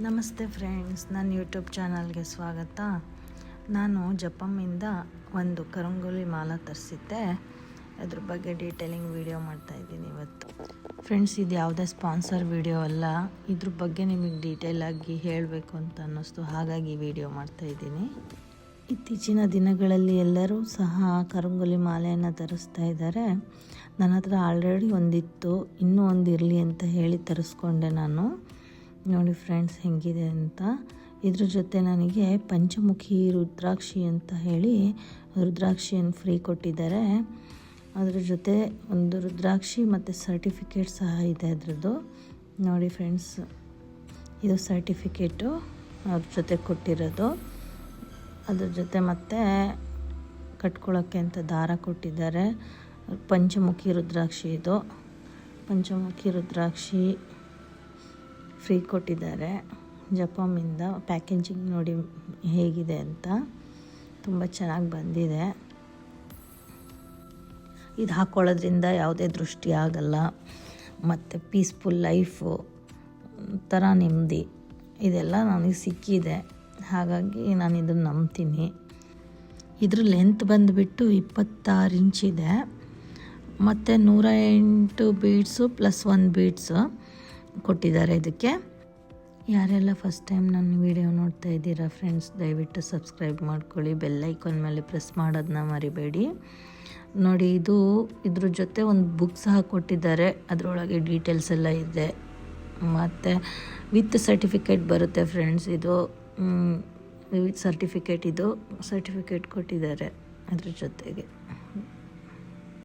ನಮಸ್ತೆ ಫ್ರೆಂಡ್ಸ್, ನನ್ನ ಯೂಟ್ಯೂಬ್ ಚಾನಲ್ಗೆ ಸ್ವಾಗತ. ನಾನು ಜಪಮ್ಮಿಂದ ಒಂದು ಕರಂಗೋಲಿ ಮಾಲ ತರಿಸಿದ್ದೆ. ಅದ್ರ ಬಗ್ಗೆ ಡೀಟೇಲಿಂಗ್ ವಿಡಿಯೋ ಮಾಡ್ತಾಯಿದ್ದೀನಿ ಇವತ್ತು. ಫ್ರೆಂಡ್ಸ್, ಇದು ಯಾವುದೇ ಸ್ಪಾನ್ಸರ್ ವಿಡಿಯೋ ಅಲ್ಲ. ಇದ್ರ ಬಗ್ಗೆ ನಿಮಗೆ ಡೀಟೇಲಾಗಿ ಹೇಳಬೇಕು ಅಂತ ಅನ್ನಿಸ್ತು, ಹಾಗಾಗಿ ವಿಡಿಯೋ ಮಾಡ್ತಾಯಿದ್ದೀನಿ. ಇತ್ತೀಚಿನ ದಿನಗಳಲ್ಲಿ ಎಲ್ಲರೂ ಸಹ ಕರಂಗೋಲಿ ಮಾಲೆಯನ್ನು ತರಿಸ್ತಾ ಇದ್ದಾರೆ. ನನ್ನ ಹತ್ರ ಆಲ್ರೆಡಿ ಒಂದಿತ್ತು, ಇನ್ನೂ ಒಂದು ಇರಲಿ ಅಂತ ಹೇಳಿ ತರಿಸ್ಕೊಂಡೆ ನಾನು. ನೋಡಿ ಫ್ರೆಂಡ್ಸ್ ಹೆಂಗಿದೆ ಅಂತ. ಇದ್ರ ಜೊತೆ ನನಗೆ ಪಂಚಮುಖಿ ರುದ್ರಾಕ್ಷಿ ಅಂತ ಹೇಳಿ ರುದ್ರಾಕ್ಷಿಯನ್ನು ಫ್ರೀ ಕೊಟ್ಟಿದ್ದಾರೆ. ಅದ್ರ ಜೊತೆ ಒಂದು ರುದ್ರಾಕ್ಷಿ ಮತ್ತು ಸರ್ಟಿಫಿಕೇಟ್ ಸಹ ಇದೆ ಅದರದ್ದು. ನೋಡಿ ಫ್ರೆಂಡ್ಸ್, ಇದು ಸರ್ಟಿಫಿಕೇಟು ಅದ್ರ ಜೊತೆ ಕೊಟ್ಟಿರೋದು. ಅದ್ರ ಜೊತೆ ಮತ್ತೆ ಕಟ್ಕೊಳ್ಳೋಕ್ಕೆ ಅಂತ ದಾರ ಕೊಟ್ಟಿದ್ದಾರೆ. ಪಂಚಮುಖಿ ರುದ್ರಾಕ್ಷಿ ಇದು. ಪಂಚಮುಖಿ ರುದ್ರಾಕ್ಷಿ ಫ್ರೀ ಕೊಟ್ಟಿದ್ದಾರೆ ಜಪಮ್ಮಿಂದ. ಪ್ಯಾಕೇಜಿಂಗ್ ನೋಡಿ ಹೇಗಿದೆ ಅಂತ, ತುಂಬ ಚೆನ್ನಾಗಿ ಬಂದಿದೆ. ಇದು ಹಾಕ್ಕೊಳ್ಳೋದ್ರಿಂದ ಯಾವುದೇ ದೃಷ್ಟಿ ಆಗಲ್ಲ, ಮತ್ತು ಪೀಸ್ಫುಲ್ ಲೈಫು ಥರ ನೆಮ್ಮದಿ ಇದೆಲ್ಲ ನನಗೆ ಸಿಕ್ಕಿದೆ. ಹಾಗಾಗಿ ನಾನು ಇದನ್ನು ನಂಬ್ತೀನಿ. ಇದ್ರ ಲೆಂತ್ ಬಂದುಬಿಟ್ಟು 26 ಇಂಚಿದೆ, ಮತ್ತು 108 ಬೀಡ್ಸು ಪ್ಲಸ್ 1 ಬೀಡ್ಸು ಕೊಟ್ಟಿದ್ದಾರೆ ಇದಕ್ಕೆ. ಯಾರೆಲ್ಲ ಫಸ್ಟ್ ಟೈಮ್ ನನ್ನ ವಿಡಿಯೋ ನೋಡ್ತಾ ಇದ್ದೀರಾ ಫ್ರೆಂಡ್ಸ್, ದಯವಿಟ್ಟು ಸಬ್ಸ್ಕ್ರೈಬ್ ಮಾಡ್ಕೊಳ್ಳಿ, ಬೆಲ್ ಐಕಾನ್ ಮೇಲೆ ಪ್ರೆಸ್ ಮಾಡೋದನ್ನ ಮರಿಬೇಡಿ. ನೋಡಿ, ಇದ್ರ ಜೊತೆ ಒಂದು ಬುಕ್ ಸಹ ಕೊಟ್ಟಿದ್ದಾರೆ. ಅದರೊಳಗೆ ಡೀಟೇಲ್ಸ್ ಎಲ್ಲ ಇದೆ, ಮತ್ತು ವಿತ್ ಸರ್ಟಿಫಿಕೇಟ್ ಬರುತ್ತೆ ಫ್ರೆಂಡ್ಸ್. ಇದು ವಿತ್ ಸರ್ಟಿಫಿಕೇಟ್ ಕೊಟ್ಟಿದ್ದಾರೆ ಅದ್ರ ಜೊತೆಗೆ.